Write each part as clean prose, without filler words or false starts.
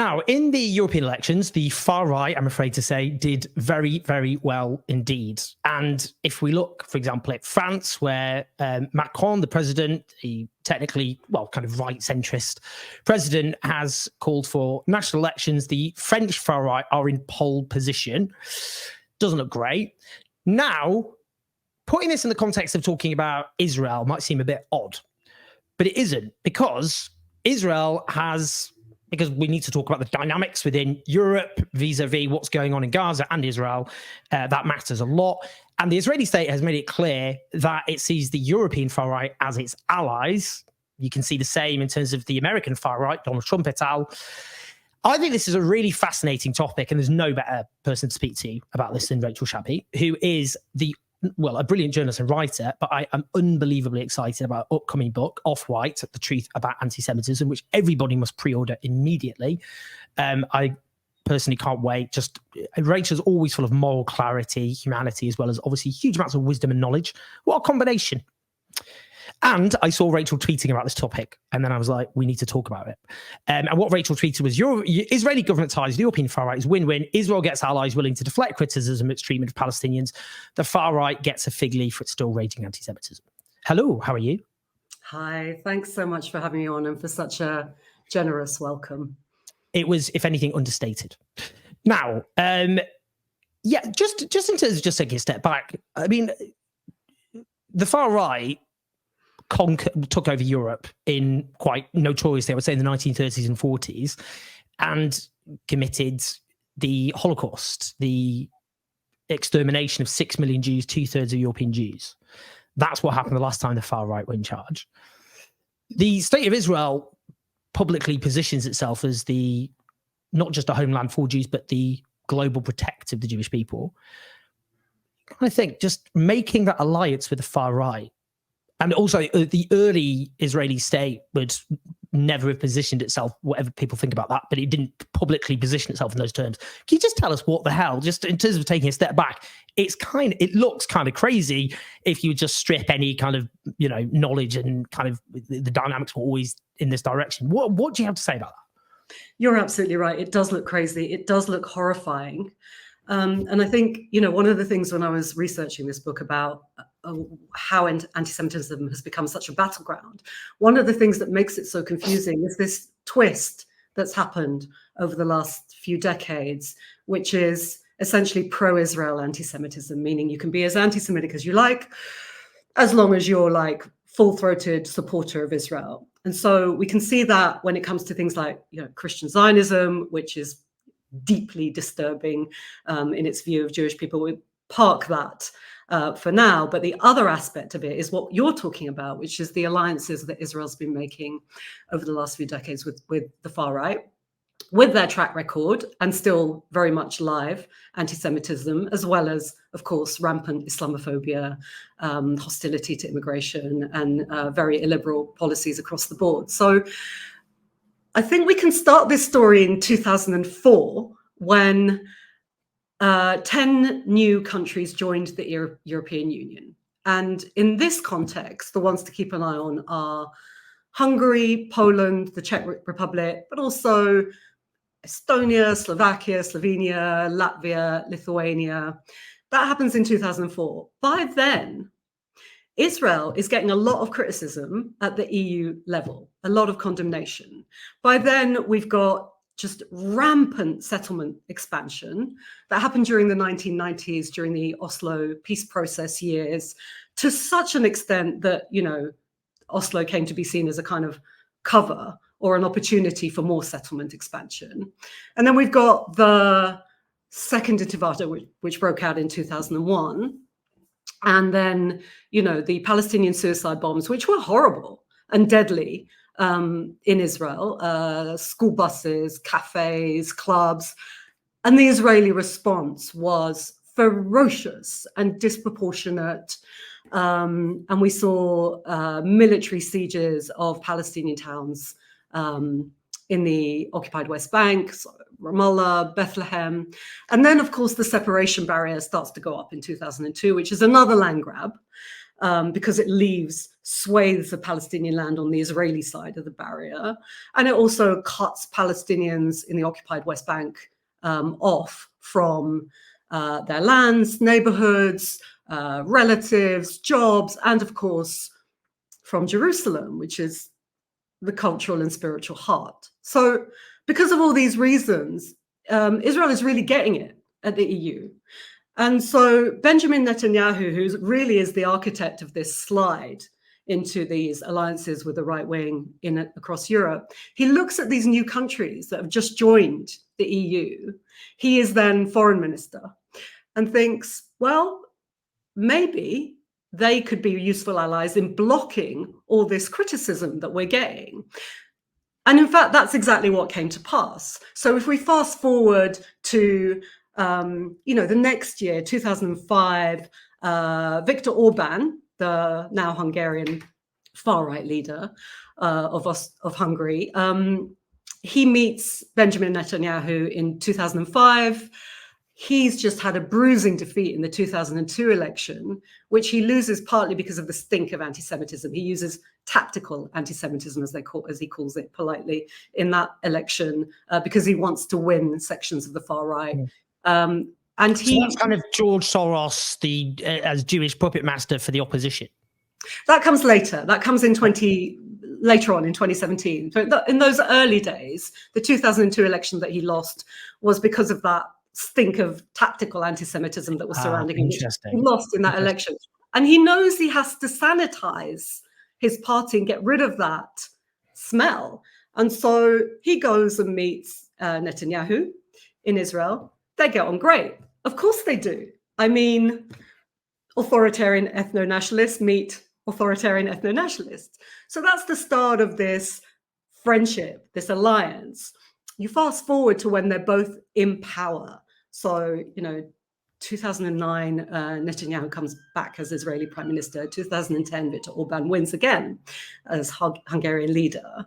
Now, in the European elections, the far right, I'm afraid to say, did very, very well indeed. And if we look, for example, at France, where Macron, the president, the technically, well, kind of right centrist president, has called for national elections, the French far right are in pole position. Doesn't look great. Now, putting this in the context of talking about Israel might seem a bit odd, but it isn't, because Israel has... because we need to talk about the dynamics within Europe vis-a-vis what's going on in Gaza and Israel. That matters a lot. And the Israeli state has made it clear that it sees the European far right as its allies. You can see the same in terms of the American far right, Donald Trump et al. I think this is a really fascinating topic, and there's no better person to speak to about this than Rachel Shabi, who is a brilliant journalist and writer, but I am unbelievably excited about her upcoming book, Off-White, The Truth About Antisemitism, which everybody must pre-order immediately. I personally can't wait. Rachel's always full of moral clarity, humanity, as well as obviously huge amounts of wisdom and knowledge. What a combination. And I saw Rachel tweeting about this topic, and then I was like, we need to talk about it. And what Rachel tweeted was, Israeli government ties the European far right is win-win. Israel gets allies willing to deflect criticism of its treatment of Palestinians. The far right gets a fig leaf for its still raging anti-Semitism. Hello, how are you? Hi, thanks so much for having me on and for such a generous welcome. It was, if anything, understated. Now, just in terms of just taking a step back, I mean, the far right took over Europe in quite notoriously, I would say, in the 1930s and 40s, and committed the Holocaust, the extermination of 6 million Jews, 2/3 of European Jews. That's what happened the last time the far right were in charge. The state of Israel publicly positions itself as not just a homeland for Jews, but the global protector of the Jewish people. I think just making that alliance with the far right, and also the early Israeli state would never have positioned itself, whatever people think about that, but it didn't publicly position itself in those terms. Can you just tell us what the hell, just in terms of taking a step back, it looks kind of crazy if you just strip any kind of, knowledge and kind of the dynamics were always in this direction. What do you have to say about that? You're absolutely right. It does look crazy. It does look horrifying. And I think, one of the things when I was researching this book about how anti-Semitism has become such a battleground, one of the things that makes it so confusing is this twist that's happened over the last few decades, which is essentially pro-Israel anti-Semitism, meaning you can be as anti-Semitic as you like, as long as you're like full-throated supporter of Israel. And so we can see that when it comes to things like, Christian Zionism, which is deeply disturbing in its view of Jewish people. We park that for now. But the other aspect of it is what you're talking about, which is the alliances that Israel's been making over the last few decades with the far right, with their track record and still very much live anti-Semitism, as well as, of course, rampant Islamophobia, hostility to immigration, and very illiberal policies across the board. So I think we can start this story in 2004 when 10 new countries joined the European Union. And in this context, the ones to keep an eye on are Hungary, Poland, the Czech Republic, but also Estonia, Slovakia, Slovenia, Latvia, Lithuania. That happens in 2004. By then, Israel is getting a lot of criticism at the EU level, a lot of condemnation. By then, we've got just rampant settlement expansion that happened during the 1990s, during the Oslo peace process years, to such an extent that, Oslo came to be seen as a kind of cover or an opportunity for more settlement expansion. And then we've got the second Intifada, which broke out in 2001. And then, the Palestinian suicide bombs, which were horrible and deadly in Israel, school buses, cafes, clubs. And the Israeli response was ferocious and disproportionate. And we saw military sieges of Palestinian towns in the occupied West Bank, so Ramallah, Bethlehem. And then, of course, the separation barrier starts to go up in 2002, which is another land grab because it leaves swathes of Palestinian land on the Israeli side of the barrier. And it also cuts Palestinians in the occupied West Bank off from their lands, neighborhoods, relatives, jobs, and of course, from Jerusalem, which is the cultural and spiritual heart. So because of all these reasons, Israel is really getting it at the EU. And so Benjamin Netanyahu, who really is the architect of this slide into these alliances with the right wing across Europe, he looks at these new countries that have just joined the EU. He is then foreign minister and thinks, well, maybe they could be useful allies in blocking all this criticism that we're getting. And in fact, that's exactly what came to pass. So if we fast forward to the next year, 2005, Viktor Orban, the now Hungarian far-right leader of Hungary, he meets Benjamin Netanyahu in 2005. He's just had a bruising defeat in the 2002 election, which he loses partly because of the stink of anti-Semitism. He uses tactical anti-Semitism, as he calls it politely, in that election because he wants to win sections of the far right. So that's kind of George Soros, as Jewish puppet master for the opposition. That comes later. That comes later on in 2017. But in those early days, the 2002 election that he lost was because of that stink of tactical anti-Semitism that was surrounding him. He lost in that election. And he knows he has to sanitize his party and get rid of that smell. And so he goes and meets Netanyahu in Israel. They get on great. Of course they do. I mean, authoritarian ethno-nationalists meet authoritarian ethno-nationalists. So that's the start of this friendship, this alliance. You fast forward to when they're both in power. So, 2009, Netanyahu comes back as Israeli prime minister. 2010, Viktor Orban wins again as Hungarian leader.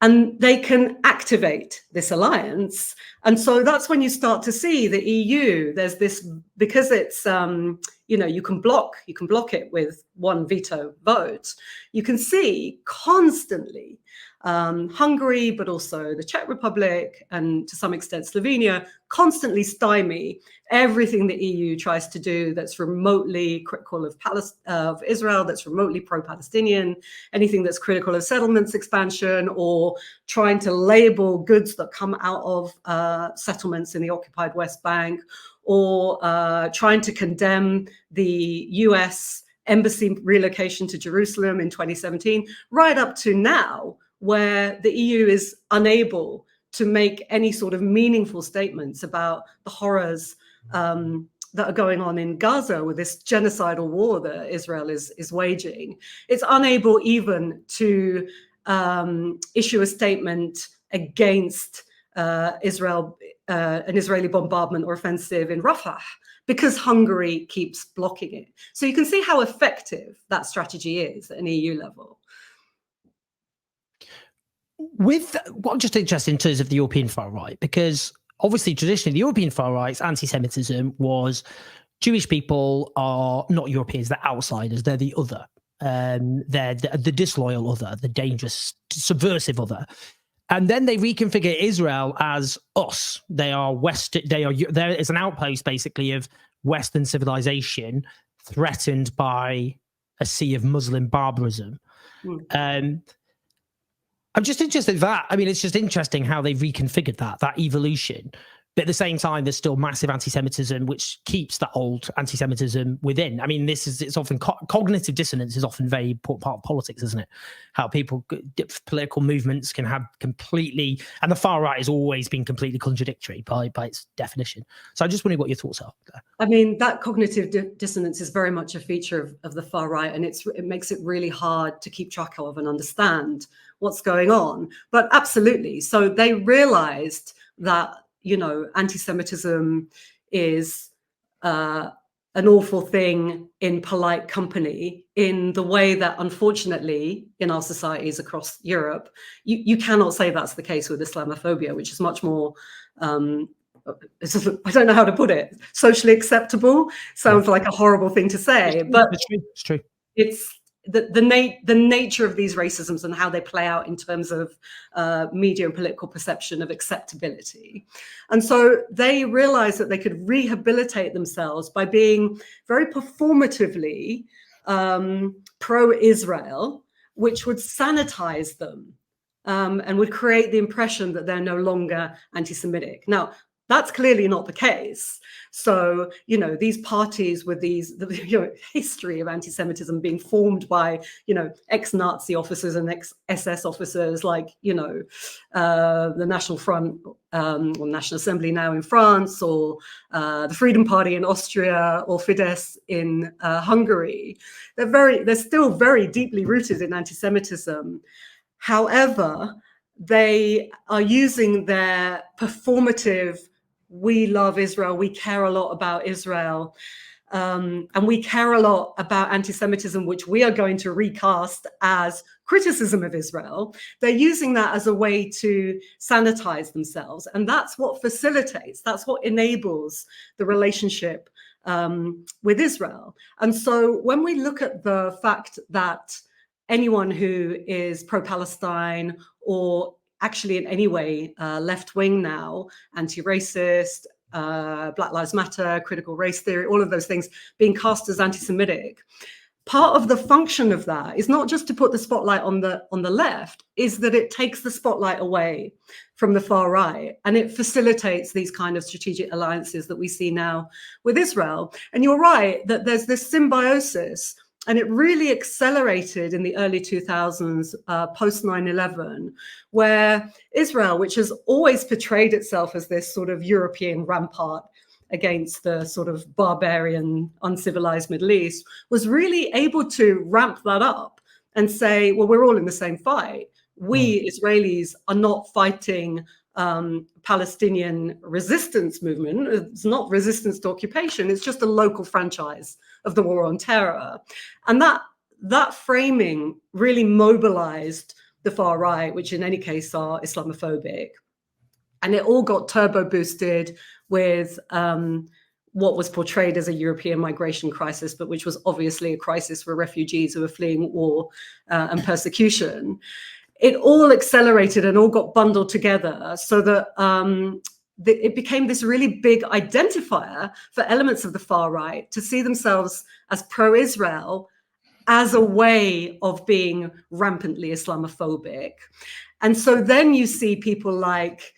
And they can activate this alliance. And so that's when you start to see the EU. There's this, because it's, you can block it with one veto vote. You can see constantly Hungary, but also the Czech Republic and to some extent Slovenia, constantly stymie everything the EU tries to do that's remotely critical of Israel, that's remotely pro-Palestinian, anything that's critical of settlements expansion or trying to label goods that come out of settlements in the occupied West Bank, or trying to condemn the US embassy relocation to Jerusalem in 2017, right up to now, where the EU is unable to make any sort of meaningful statements about the horrors that are going on in Gaza with this genocidal war that Israel is waging. It's unable even to issue a statement against an Israeli bombardment or offensive in Rafah, because Hungary keeps blocking it. So you can see how effective that strategy is at an EU level. With what I'm just interested in terms of the European far right, because obviously traditionally the European far right's anti-Semitism was Jewish people are not Europeans, they're outsiders, they're the other, they're the disloyal other, the dangerous, subversive other. And then they reconfigure Israel as us. There is an outpost basically of Western civilization threatened by a sea of Muslim barbarism. I'm just interested in that. I mean, it's just interesting how they've reconfigured that evolution. But at the same time, there's still massive anti-Semitism, which keeps that old anti-Semitism within. I mean, it's often cognitive dissonance is often a very important part of politics, isn't it? How political movements can have completely, and the far right has always been completely contradictory by its definition. So I just wondering what your thoughts are there. I mean, that cognitive dissonance is very much a feature of the far right, and it makes it really hard to keep track of and understand what's going on. But absolutely. So they realized that, anti-Semitism is an awful thing in polite company, in the way that, unfortunately, in our societies across Europe, you cannot say that's the case with Islamophobia, which is much more, I don't know how to put it, socially acceptable. Sounds like a horrible thing to say, but it's true. the nature of these racisms and how they play out in terms of media and political perception of acceptability. And so they realized that they could rehabilitate themselves by being very performatively pro-Israel, which would sanitize them and would create the impression that they're no longer anti-Semitic. Now, that's clearly not the case. So, these parties with these, history of anti-Semitism being formed by, ex-Nazi officers and ex-SS officers like, the National Front or National Assembly now in France, or the Freedom Party in Austria, or Fidesz in Hungary. They're still very deeply rooted in anti-Semitism. However, they are using their performative, we love Israel, we care a lot about Israel, and we care a lot about anti-Semitism, which we are going to recast as criticism of Israel. They're using that as a way to sanitize themselves. And that's what facilitates, that's what enables the relationship with Israel. And so when we look at the fact that anyone who is pro-Palestine or actually in any way left-wing now, anti-racist, Black Lives Matter, critical race theory, all of those things being cast as anti-Semitic, part of the function of that is not just to put the spotlight on the left, is that it takes the spotlight away from the far right, and it facilitates these kind of strategic alliances that we see now with Israel. And you're right that there's this symbiosis. And it really accelerated in the early 2000s, post 9/11, where Israel, which has always portrayed itself as this sort of European rampart against the sort of barbarian, uncivilized Middle East, was really able to ramp that up and say, well, we're all in the same fight. We Israelis are not fighting Palestinian resistance movement. It's not resistance to occupation. It's just a local franchise of the war on terror. And that framing really mobilized the far right, which in any case are Islamophobic. And it all got turbo boosted with what was portrayed as a European migration crisis, but which was obviously a crisis for refugees who were fleeing war and persecution. It all accelerated and all got bundled together so that it became this really big identifier for elements of the far right to see themselves as pro-Israel as a way of being rampantly Islamophobic. And so then you see people like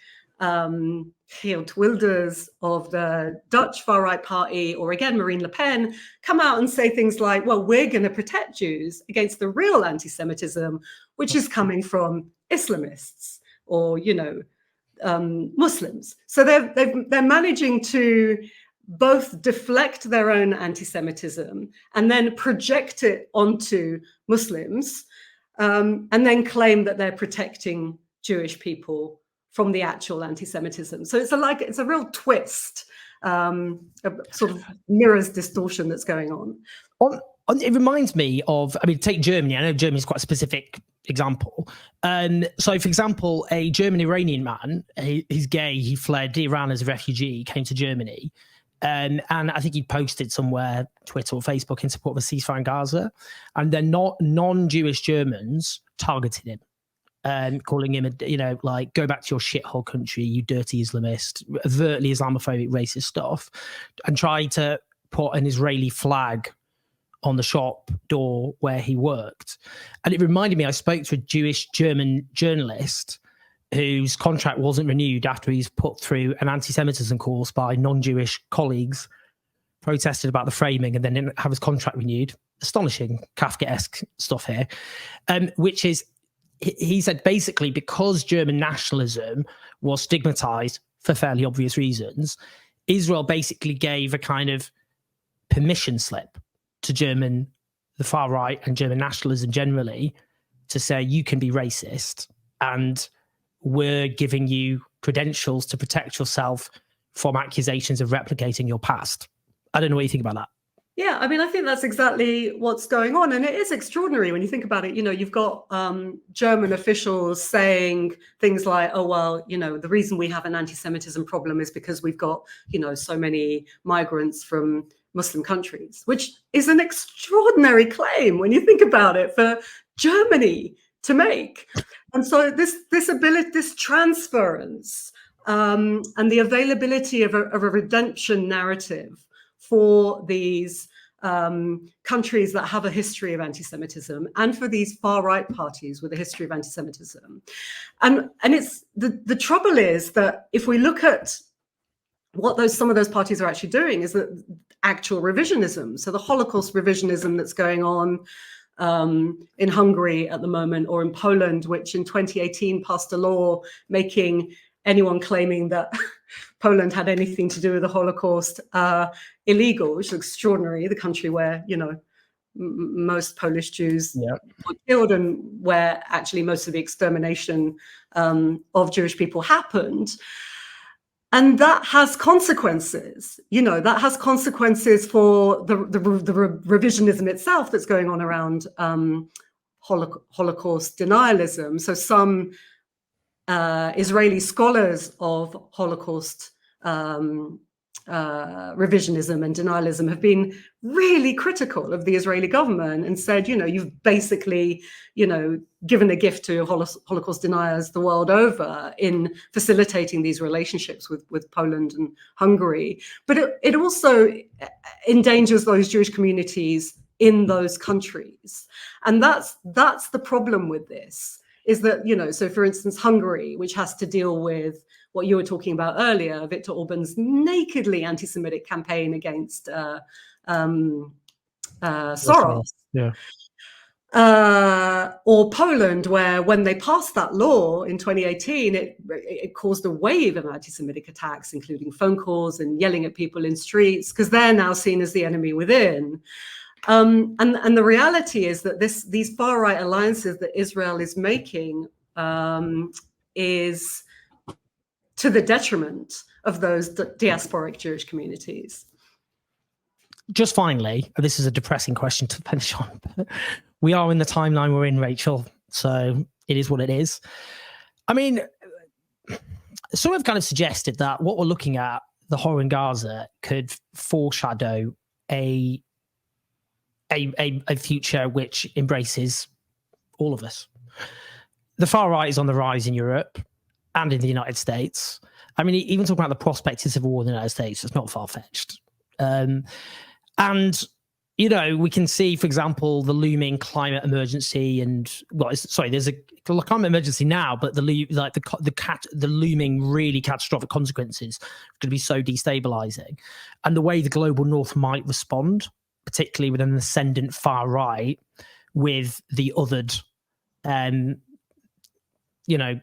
Geert Wilders of the Dutch far-right party, or again, Marine Le Pen, come out and say things like, well, we're going to protect Jews against the real anti-Semitism, which is coming from Islamists or, Muslims. So they're managing to both deflect their own anti-Semitism and then project it onto Muslims, and then claim that they're protecting Jewish people from the actual anti-Semitism. So it's a real twist, a sort of mirrors distortion that's going on. It reminds me of, take Germany. I know Germany is quite a specific example. So, for example, a German-Iranian man, he's gay, he fled Iran as a refugee, came to Germany. And I think he posted somewhere, Twitter or Facebook, in support of a ceasefire in Gaza. And then non-Jewish Germans targeted him. Calling him, go back to your shithole country, you dirty Islamist, overtly Islamophobic, racist stuff, and try to put an Israeli flag on the shop door where he worked. And it reminded me, I spoke to a Jewish German journalist whose contract wasn't renewed after he's put through an anti-Semitism course by non-Jewish colleagues, protested about the framing, and then didn't have his contract renewed. Astonishing Kafkaesque stuff here, which is, he said basically because German nationalism was stigmatized for fairly obvious reasons, Israel basically gave a kind of permission slip to the far right and German nationalism generally, to say you can be racist and we're giving you credentials to protect yourself from accusations of replicating your past. I don't know what you think about that. Yeah, I think that's exactly what's going on. And it is extraordinary when you think about it. You've got German officials saying things like, oh, well, the reason we have an anti-Semitism problem is because we've got, so many migrants from Muslim countries, which is an extraordinary claim when you think about it for Germany to make. And so this ability, this transference, and the availability of a redemption narrative for these countries that have a history of anti-Semitism, and for these far-right parties with a history of anti-Semitism. And it's the trouble is that if we look at what some of those parties are actually doing, is that actual revisionism. So the Holocaust revisionism that's going on in Hungary at the moment, or in Poland, which in 2018 passed a law making anyone claiming that Poland had anything to do with the Holocaust illegal, which is extraordinary. The country where, you know, most Polish Jews were killed, and where actually most of the extermination of Jewish people happened. And that has consequences, you know, that has consequences for the revisionism itself that's going on around Holocaust denialism. So some Israeli scholars of Holocaust revisionism and denialism have been really critical of the Israeli government and said, you know, you've basically, you know, given a gift to Holocaust deniers the world over in facilitating these relationships with Poland and Hungary. But it also endangers those Jewish communities in those countries. And that's the problem with this, is that, you know, so for instance, Hungary, which has to deal with what you were talking about earlier, Viktor Orban's nakedly anti-Semitic campaign against Soros. Yeah. Or Poland, where when they passed that law in 2018, it caused a wave of anti-Semitic attacks, including phone calls and yelling at people in streets, because they're now seen as the enemy within. And the reality is that these far-right alliances that Israel is making is to the detriment of those diasporic Jewish communities. Just finally, this is a depressing question to finish on. We are in the timeline we're in, Rachel, so it is what it is. I mean, sort of kind of suggested that what we're looking at, the horror in Gaza, could foreshadow a future which embraces all of us. The far right is on the rise in Europe and in the United States. I mean, even talking about the prospect of civil war in the United States, it's not far-fetched. And, you know, we can see, for example, the looming climate emergency, and there's a climate emergency now, but the looming really catastrophic consequences are going to be so destabilizing. And the way the global north might respond, particularly with an ascendant far right, with the othered, you know,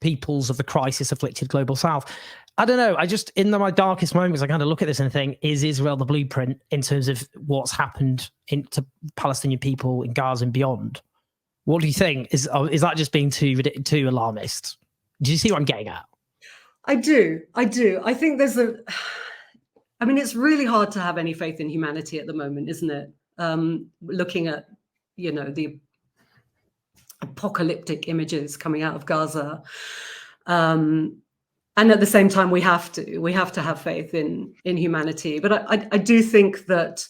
peoples of the crisis afflicted global south. I don't know. I just, in my darkest moments, I kind of look at this and think, is Israel the blueprint in terms of what's happened to Palestinian people in Gaza and beyond? What do you think? Is that just being too alarmist? Do you see what I'm getting at? I do. I think there's I mean, it's really hard to have any faith in humanity at the moment, isn't it? Looking at, you know, the apocalyptic images coming out of Gaza. And at the same time, we have to have faith in humanity. But I do think that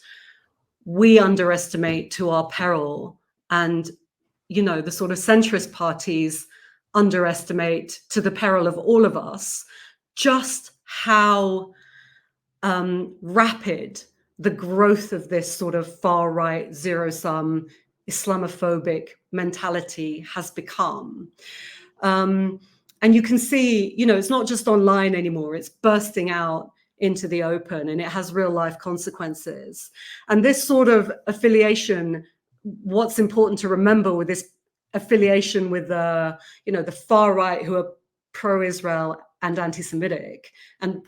we underestimate to our peril, and, you know, the sort of centrist parties underestimate to the peril of all of us just how rapid the growth of this sort of far right, zero-sum Islamophobic mentality has become. And you can see, you know, it's not just online anymore, it's bursting out into the open, and it has real life consequences. And this sort of affiliation, what's important to remember with this affiliation with the, you know, the far right, who are pro-Israel and anti-Semitic and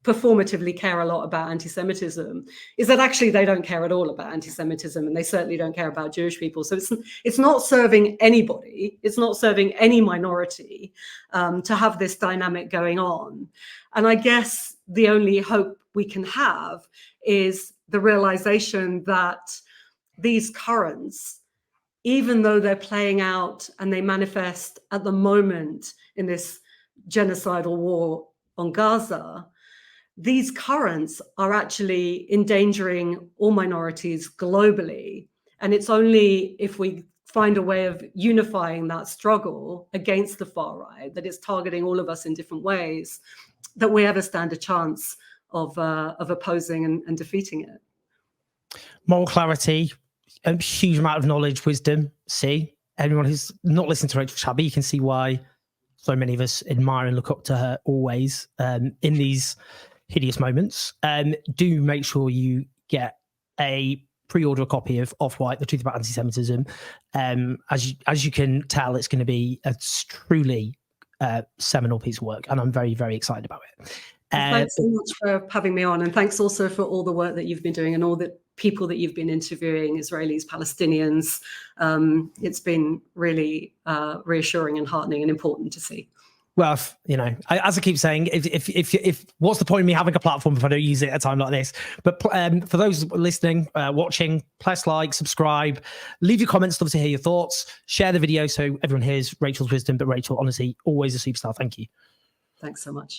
performatively care a lot about anti-Semitism, is that actually they don't care at all about anti-Semitism, and they certainly don't care about Jewish people. So it's not serving anybody, it's not serving any minority to have this dynamic going on. And I guess the only hope we can have is the realization that these currents, even though they're playing out and they manifest at the moment in this genocidal war on Gaza, these currents are actually endangering all minorities globally. And it's only if we find a way of unifying that struggle against the far right, that it's targeting all of us in different ways, that we ever stand a chance of opposing and defeating it. Moral clarity, a huge amount of knowledge, wisdom. See, anyone who's not listened to Rachel Shabi, you can see why so many of us admire and look up to her always in these hideous moments. Do make sure you get a pre-order copy of Off-White, The Truth About Antisemitism. As you can tell, it's going to be a truly seminal piece of work, and I'm very, very excited about it. Thanks so much for having me on, and thanks also for all the work that you've been doing and all the people that you've been interviewing, Israelis, Palestinians. It's been really reassuring and heartening and important to see. Well, you know, as I keep saying, if what's the point of me having a platform if I don't use it at a time like this? But for those listening, watching, press like, subscribe, leave your comments. Love to hear your thoughts. Share the video so everyone hears Rachel's wisdom. But Rachel, honestly, always a superstar. Thank you. Thanks so much.